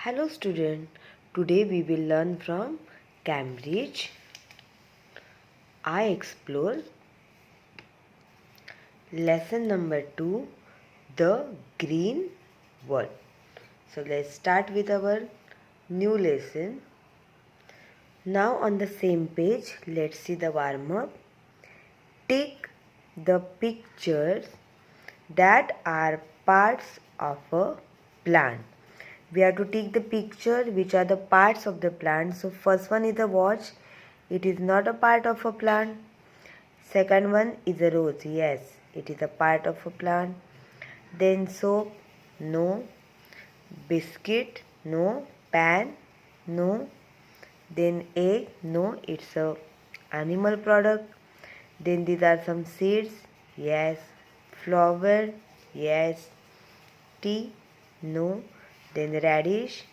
Hello student, today we will learn from Cambridge. I explore lesson number 2, the green world. So let's start with our new lesson. Now on the same page, let's see the warm up. Take the pictures that are parts of a plant. We have to take the picture which are the parts of the plant. So first one is a watch. It is not a part of a plant. Second one is a rose. Yes, it is a part of a plant. Then soap, no. Biscuit, no. Pan, no. Then egg, no. It's a animal product. Then these are some seeds. Yes. Flower, yes. Tea, no. Then radish,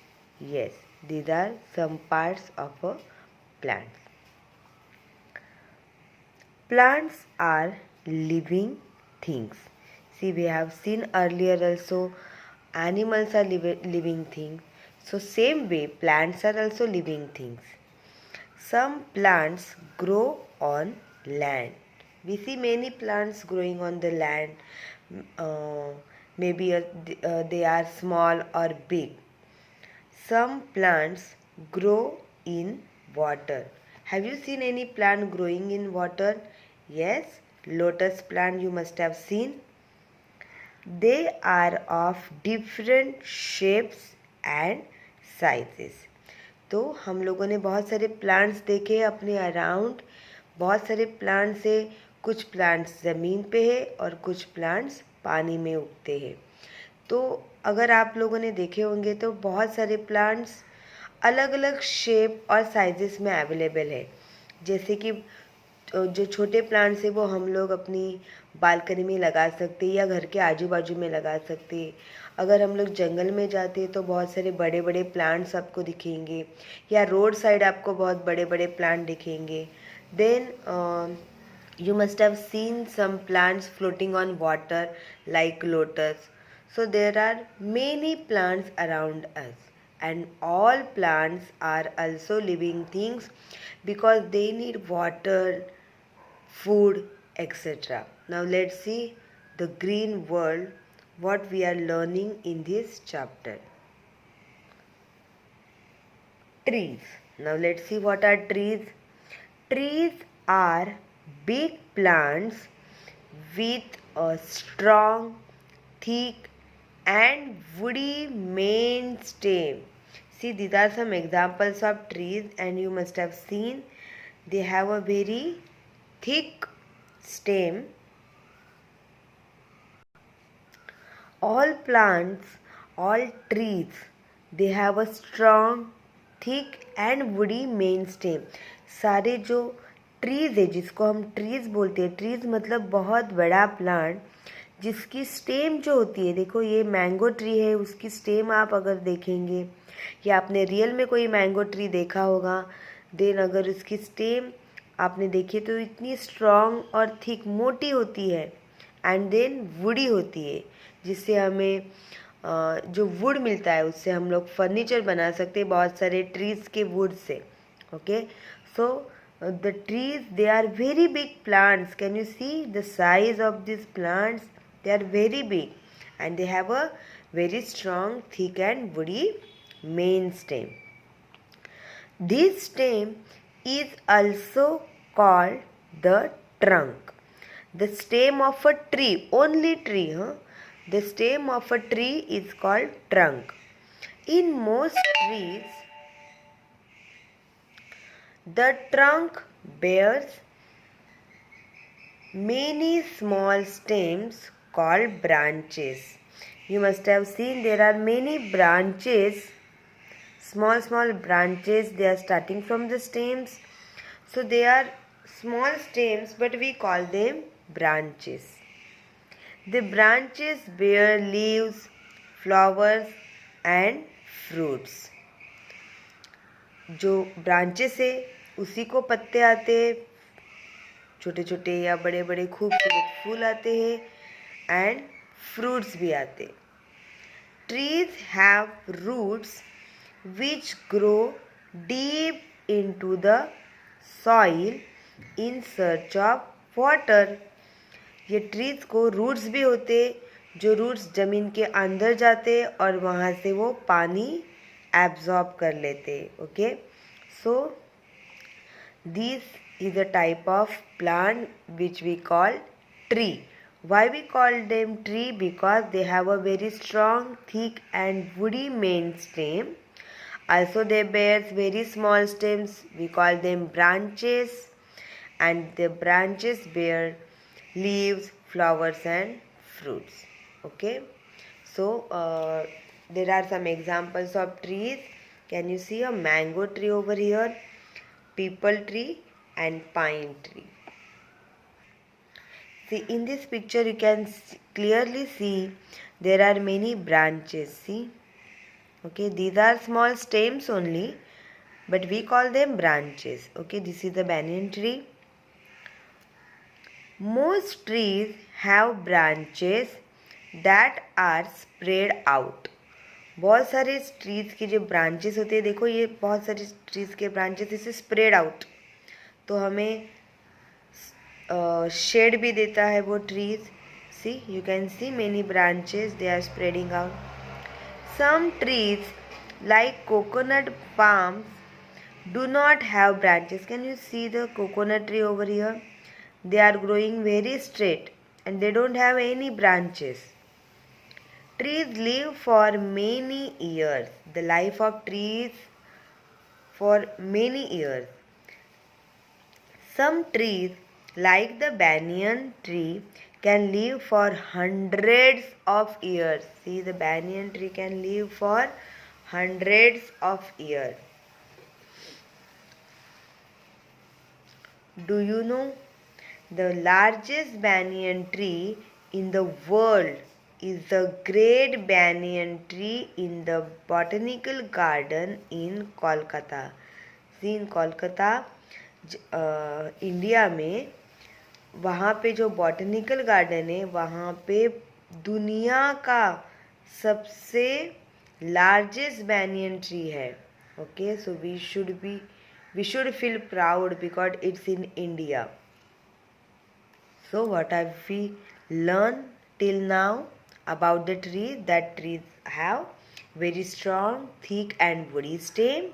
yes. These are some parts of a plant. Plants are living things. See, we have seen earlier also animals are living things. So same way plants are also living things. Some plants grow on land. We see many plants growing on the land. Maybe they are small or big. Some plants grow in water. Have you seen any plant growing in water? Yes, lotus plant you must have seen. They are of different shapes and sizes. तो हम लोगों ने बहुत सारे plants देखे अपने around. बहुत सारे प्लांट्स है. कुछ प्लांट्स ज़मीन पे है और कुछ प्लांट्स पानी में उगते हैं. तो अगर आप लोगों ने देखे होंगे तो बहुत सारे प्लांट्स अलग अलग शेप और साइजेस में अवेलेबल है. जैसे कि जो छोटे प्लांट्स है वो हम लोग अपनी बालकनी में लगा सकते हैं या घर के आजू बाजू में लगा सकते हैं. अगर हम लोग जंगल में जाते हैं तो बहुत सारे बड़े बड़े प्लांट्स आपको दिखेंगे या रोड साइड आपको बहुत बड़े बड़े प्लांट दिखेंगे. Then you must have seen some plants floating on water like lotus. So there are many plants around us, and all plants are also living things because they need water, food, etc. Now let's see the green world, what we are learning in this chapter. Trees. Now let's see what are trees. Trees are big plants with a strong, thick and woody main stem. See, these are some examples of trees and you must have seen they have a very thick stem. All plants, all trees, they have a strong, thick and woody main stem. सारे जो trees है जिसको हम trees बोलते हैं, trees मतलब बहुत बड़ा प्लांट जिसकी स्टेम जो होती है, देखो ये मैंगो ट्री है, उसकी स्टेम आप अगर देखेंगे या आपने रियल में कोई मैंगो ट्री देखा होगा, देन अगर उसकी स्टेम आपने देखी तो इतनी स्ट्रॉन्ग और थिक मोटी होती है एंड देन वुडी होती है, जिससे हमें जो वुड मिलता है उससे हम लोग फर्नीचर बना सकते हैं बहुत सारे ट्रीज़ के would say. Okay, so the trees, they are very big plants. Can you see the size of these plants? They are very big and they have a very strong, thick and woody main stem. This stem is also called the trunk. The stem of a tree, only tree, the stem of a tree is called trunk. In most trees, the trunk bears many small stems called branches. You must have seen there are many branches, small branches, they are starting from the stems. So they are small stems but we call them branches. The branches bear leaves, flowers and fruits. जो branches है उसी को पत्ते आते हैं, छोटे छोटे या बड़े बड़े खूबसूरत फूल आते हैं एंड फ्रूट्स भी आते. Trees have roots which grow deep into the soil in search of water. ये ट्रीज को रूट्स भी होते, जो रूट्स जमीन के अंदर जाते और वहाँ से वो पानी एब्जॉर्ब कर लेते. Okay, so this is a type of plant which we call tree. Why we call them tree? Because they have a very strong, thick and woody main stem. Also they bear very small stems. We call them branches, and the branches bear leaves, flowers and fruits. Okay, so there are some examples of trees. Can you see a mango tree over here, peepal tree and pine tree? See, in this picture you can clearly see there are many branches. See, okay, these are small stems only, but we call them branches. Okay, this is the banyan tree. Most trees have branches that are spread out. बहुत सारे trees के जो branches होते हैं, देखो ये बहुत सारे ट्रीज के ब्रांचेस इसे स्प्रेड आउट, तो हमें शेड भी देता है वो trees. See, you can see many branches, they are spreading out. Some trees like coconut palms do not have branches. Can you see the coconut tree over here? They are growing very straight and they don't have any branches. Trees live for many years. The life of trees for many years. Some trees like the banyan tree can live for hundreds of years. See, the banyan tree can live for hundreds of years. Do you know the largest banyan tree in the world is the Great Banyan Tree in the Botanical Garden in Kolkata. See, in Kolkata, India में, वहाँ पे जो botanical garden है, वहाँ पे दुनिया का सबसे लार्जेस्ट banyan tree है. Okay, so we should feel proud because it's in India. So what have we learned till now about the tree? That trees have very strong, thick and woody stem.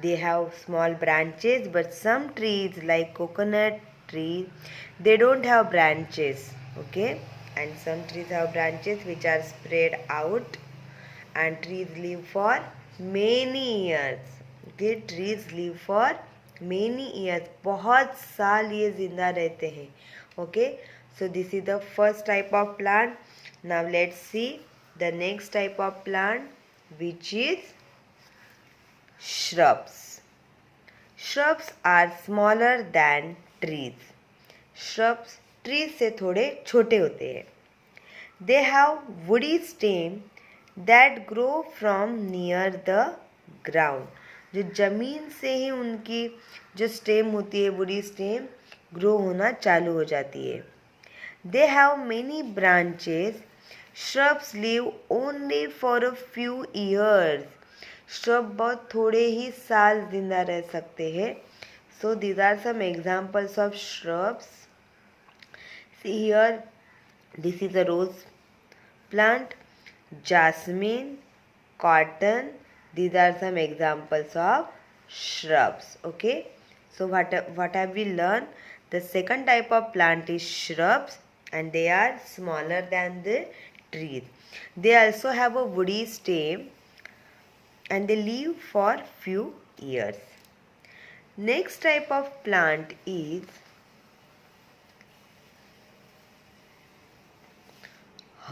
They have small branches, but some trees like coconut tree, they don't have branches. Okay, and some trees have branches which are spread out, and trees live for many years. Okay, trees live for many years. बहुत साल ये जिंदा रहते हैं. Okay, so this is the first type of plant. Now let's see the next type of plant, which is shrubs. Shrubs are smaller than trees. Shrubs trees से थोड़े छोटे होते हैं. They have woody stem that grow from near the ground. जो जमीन से ही उनकी जो स्टेम होती है, वुडी स्टेम, ग्रो होना चालू हो जाती है. They have many branches. Shrubs live only for a few years. Shrub बहुत थोड़े ही साल जिंदा रह सकते हैं. So these are some examples of shrubs. See here, this is a rose plant, jasmine, cotton. These are some examples of shrubs. Okay, so what have we learned? The second type of plant is shrubs, and they are smaller than the trees. They also have a woody stem and they live for few years. Next type of plant is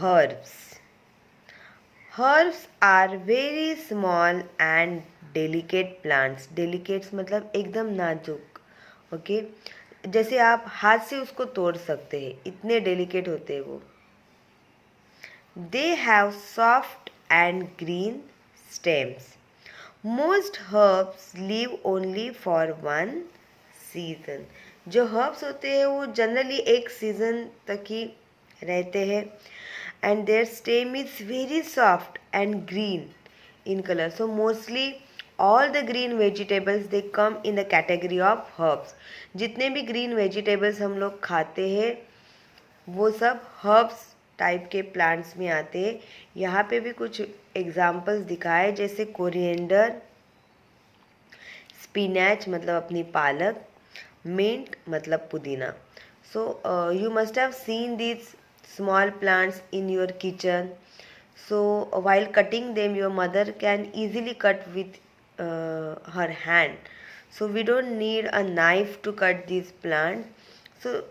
herbs. Herbs are very small and delicate plants. Delicate मतलब एकदम नाजुक. Okay, जैसे आप हाथ से उसको तोड़ सकते हैं, इतने डेलिकेट होते हैं वो. They have soft and green stems. Most herbs live only for one season. जो herbs होते हैं वो जनरली एक सीजन तक ही रहते हैं. And their stem is very soft and green. in color. So mostly all the green vegetables they come in the category of herbs. जितने भी green vegetables हम लोग खाते हैं वो सब herbs टाइप के प्लांट्स में आते हैं. यहाँ पे भी कुछ एग्जाम्पल्स दिखाए जैसे कोरिएंडर, स्पिनच मतलब अपनी पालक, मिंट मतलब पुदीना. So you must have seen these small plants in your kitchen. So while cutting them, your mother can easily cut with her hand. So we don't need a knife to cut these plants. So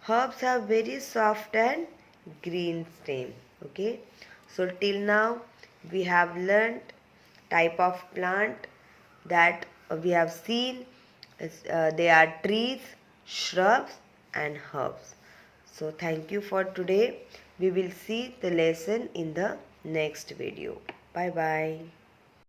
herbs have very soft and green stem. Okay. So till now we have learned type of plant that we have seen. They are trees, shrubs and herbs. So thank you for today. We will see the lesson in the next video. Bye bye.